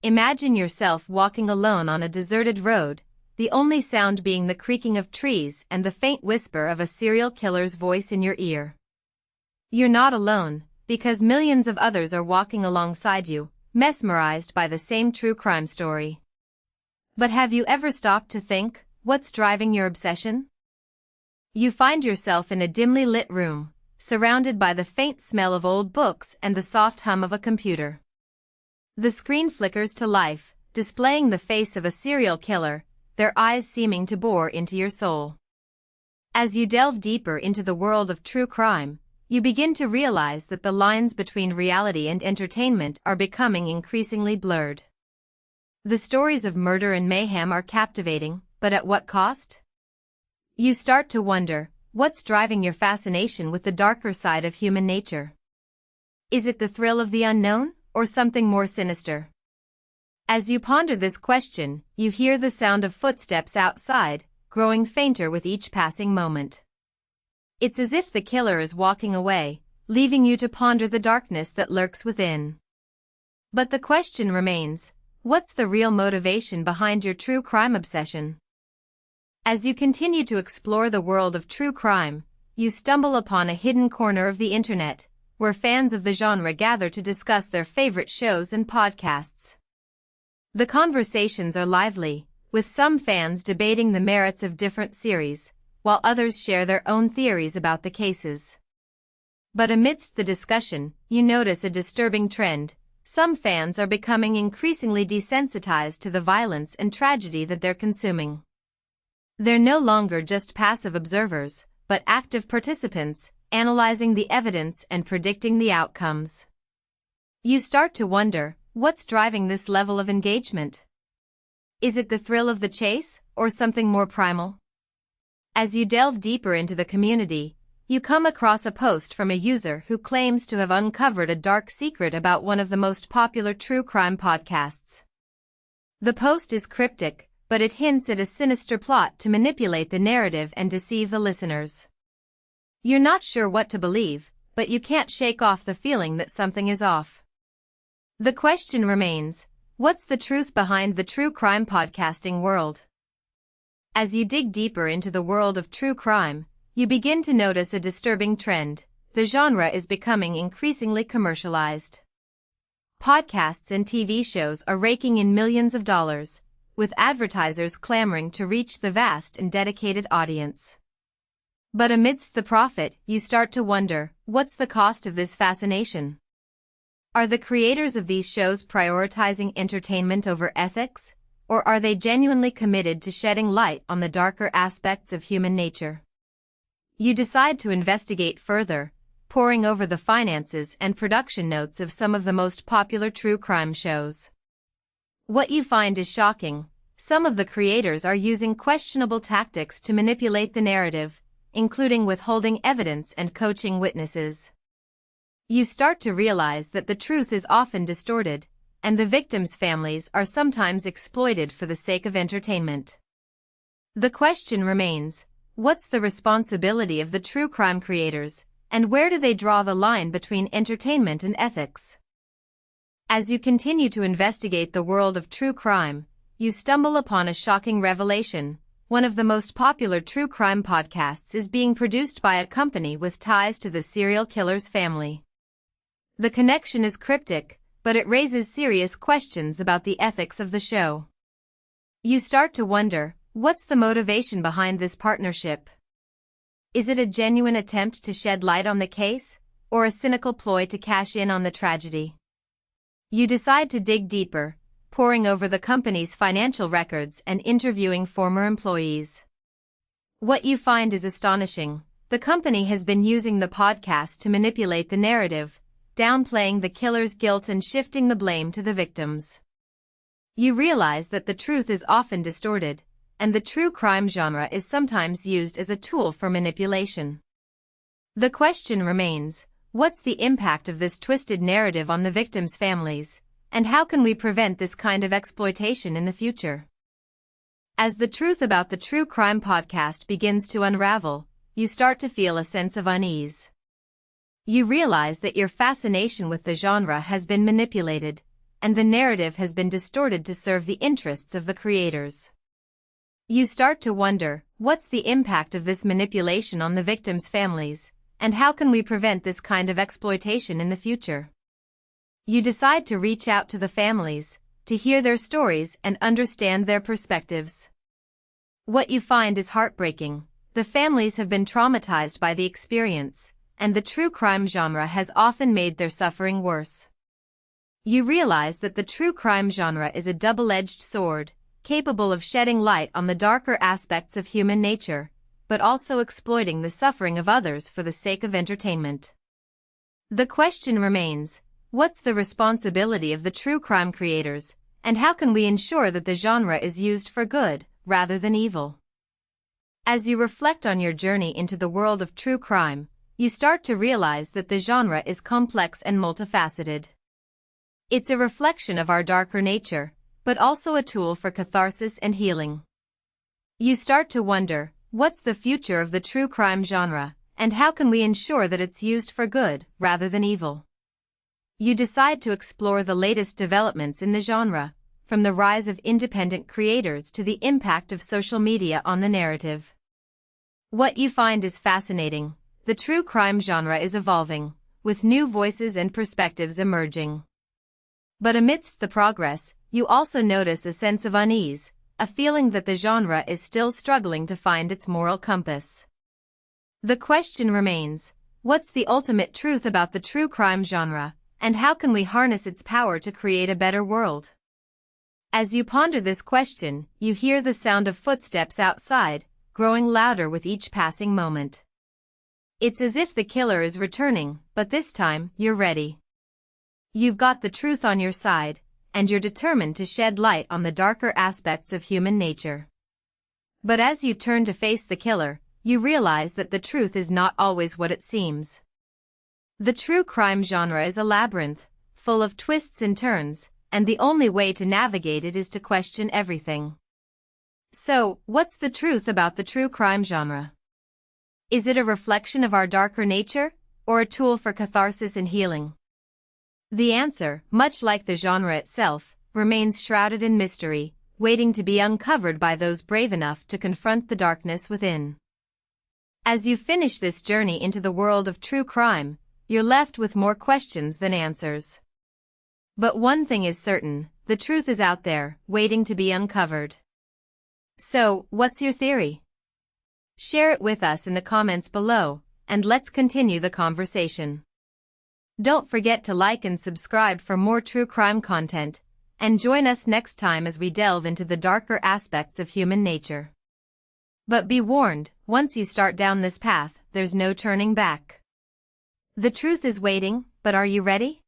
Imagine yourself walking alone on a deserted road, the only sound being the creaking of trees and the faint whisper of a serial killer's voice in your ear. You're not alone, because millions of others are walking alongside you, mesmerized by the same true crime story. But have you ever stopped to think, what's driving your obsession? You find yourself in a dimly lit room, surrounded by the faint smell of old books and the soft hum of a computer. The screen flickers to life, displaying the face of a serial killer, their eyes seeming to bore into your soul. As you delve deeper into the world of true crime, you begin to realize that the lines between reality and entertainment are becoming increasingly blurred. The stories of murder and mayhem are captivating, but at what cost? You start to wonder, what's driving your fascination with the darker side of human nature? Is it the thrill of the unknown, or something more sinister? As you ponder this question, you hear the sound of footsteps outside, growing fainter with each passing moment. It's as if the killer is walking away, leaving you to ponder the darkness that lurks within. But the question remains, what's the real motivation behind your true crime obsession? As you continue to explore the world of true crime, you stumble upon a hidden corner of the internet, where fans of the genre gather to discuss their favorite shows and podcasts. The conversations are lively, with some fans debating the merits of different series, while others share their own theories about the cases. But amidst the discussion, you notice a disturbing trend. Some fans are becoming increasingly desensitized to the violence and tragedy that they're consuming. They're no longer just passive observers, but active participants, analyzing the evidence and predicting the outcomes. You start to wonder, what's driving this level of engagement? Is it the thrill of the chase, or something more primal? As you delve deeper into the community, you come across a post from a user who claims to have uncovered a dark secret about one of the most popular true crime podcasts. The post is cryptic, but it hints at a sinister plot to manipulate the narrative and deceive the listeners. You're not sure what to believe, but you can't shake off the feeling that something is off. The question remains, what's the truth behind the true crime podcasting world? As you dig deeper into the world of true crime, you begin to notice a disturbing trend. The genre is becoming increasingly commercialized. Podcasts and TV shows are raking in millions of dollars, with advertisers clamoring to reach the vast and dedicated audience. But amidst the profit, you start to wonder, what's the cost of this fascination? Are the creators of these shows prioritizing entertainment over ethics, or are they genuinely committed to shedding light on the darker aspects of human nature? You decide to investigate further, poring over the finances and production notes of some of the most popular true crime shows. What you find is shocking. Some of the creators are using questionable tactics to manipulate the narrative, including withholding evidence and coaching witnesses. You start to realize that the truth is often distorted, and the victims' families are sometimes exploited for the sake of entertainment. The question remains, what's the responsibility of the true crime creators, and where do they draw the line between entertainment and ethics? As you continue to investigate the world of true crime, you stumble upon a shocking revelation. One of the most popular true crime podcasts is being produced by a company with ties to the serial killer's family. The connection is cryptic, but it raises serious questions about the ethics of the show. You start to wonder, what's the motivation behind this partnership? Is it a genuine attempt to shed light on the case, or a cynical ploy to cash in on the tragedy? You decide to dig deeper, poring over the company's financial records and interviewing former employees. What you find is astonishing. The company has been using the podcast to manipulate the narrative, downplaying the killer's guilt and shifting the blame to the victims. You realize that the truth is often distorted, and the true crime genre is sometimes used as a tool for manipulation. The question remains, what's the impact of this twisted narrative on the victims' families, and how can we prevent this kind of exploitation in the future? As the truth about the true crime podcast begins to unravel, you start to feel a sense of unease. You realize that your fascination with the genre has been manipulated, and the narrative has been distorted to serve the interests of the creators. You start to wonder, what's the impact of this manipulation on the victims' families, and how can we prevent this kind of exploitation in the future? You decide to reach out to the families, to hear their stories and understand their perspectives. What you find is heartbreaking. The families have been traumatized by the experience, and the true crime genre has often made their suffering worse. You realize that the true crime genre is a double-edged sword, capable of shedding light on the darker aspects of human nature, but also exploiting the suffering of others for the sake of entertainment. The question remains, what's the responsibility of the true crime creators, and how can we ensure that the genre is used for good, rather than evil? As you reflect on your journey into the world of true crime, you start to realize that the genre is complex and multifaceted. It's a reflection of our darker nature, but also a tool for catharsis and healing. You start to wonder, what's the future of the true crime genre, and how can we ensure that it's used for good, rather than evil? You decide to explore the latest developments in the genre, from the rise of independent creators to the impact of social media on the narrative. What you find is fascinating. The true crime genre is evolving, with new voices and perspectives emerging. But amidst the progress, you also notice a sense of unease, a feeling that the genre is still struggling to find its moral compass. The question remains, what's the ultimate truth about the true crime genre, and how can we harness its power to create a better world? As you ponder this question, you hear the sound of footsteps outside, growing louder with each passing moment. It's as if the killer is returning, but this time, you're ready. You've got the truth on your side, and you're determined to shed light on the darker aspects of human nature. But as you turn to face the killer, you realize that the truth is not always what it seems. The true crime genre is a labyrinth, full of twists and turns, and the only way to navigate it is to question everything. So, what's the truth about the true crime genre? Is it a reflection of our darker nature, or a tool for catharsis and healing? The answer, much like the genre itself, remains shrouded in mystery, waiting to be uncovered by those brave enough to confront the darkness within. As you finish this journey into the world of true crime, you're left with more questions than answers. But one thing is certain, the truth is out there, waiting to be uncovered. So, what's your theory? Share it with us in the comments below, and let's continue the conversation. Don't forget to like and subscribe for more true crime content, and join us next time as we delve into the darker aspects of human nature. But be warned, once you start down this path, there's no turning back. The truth is waiting, but are you ready?